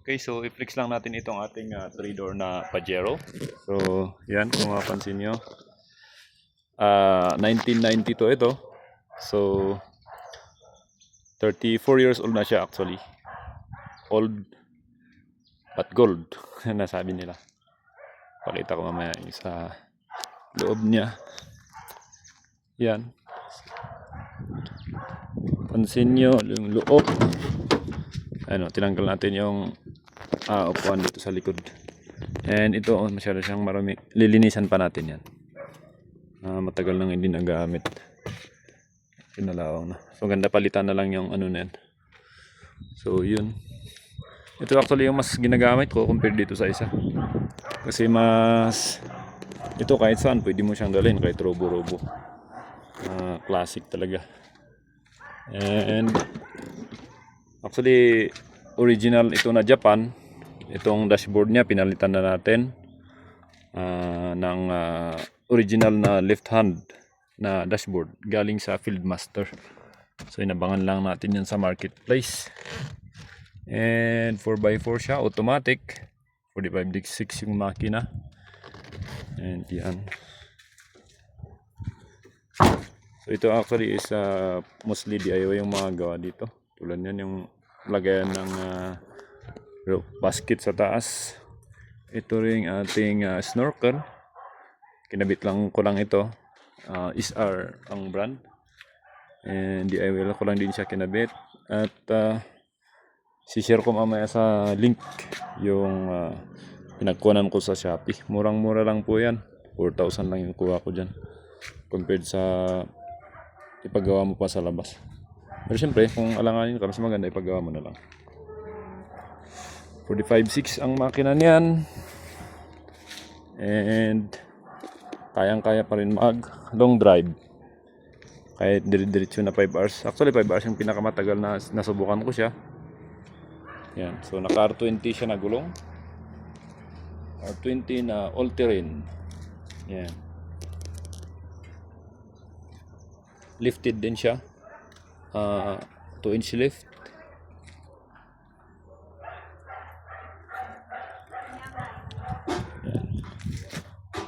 Okay, so i-flex lang natin itong ating 3-door na Pajero. So, yan, kung mapansin nyo. 1992 ito. So, 34 years old na siya actually. Old but gold, nasabi nila. Pakita ko mamaya yung sa loob niya. Yan. Pansin nyo yung loob. Ano, tinanggal natin yung upuan dito sa likod. And ito, masyado siyang marami. Lilinisan pa natin yan. Matagal nang hindi nagamit. Pinalawang na. So ganda, palitan na lang yung ano na yan. So yun. Ito actually yung mas ginagamit ko compared dito sa isa. Kasi mas ito kahit saan pwede mo siyang dalhin, kahit robo-robo. Classic talaga. And actually original ito na Japan. Itong dashboard niya pinalitan na natin ng original na left hand na dashboard galing sa Fieldmaster. So inabangan lang natin yan sa marketplace. And 4x4 siya, automatic. 45-6 yung makina. And yan. So ito actually is mostly DIY yung mga gawa dito. Tulad yan yung lagayan ng basket sa taas. Ito ring ating snorkel. Kinabit lang ko lang ito. SR ang brand. And DIY ko lang din siya kinabit. At si-share ko mamaya sa link yung pinagkuhanan ko sa Shopee. Murang-mura lang po yan. 4,000 lang yung kuha ko dyan. Compared sa ipagawa mo pa sa labas. Pero siyempre, kung alanganin ka, mas maganda ipagawa mo na lang. 45-6 ang makina niyan. And kayang-kaya pa rin mag long drive. Kahit dire-diretso na 5 hours. Actually 5 hours yung pinakamatagal na nasubukan ko siya. Yan. So naka R20 siya na gulong. R20 na all-terrain. Yan. Lifted din siya. 2-inch lift.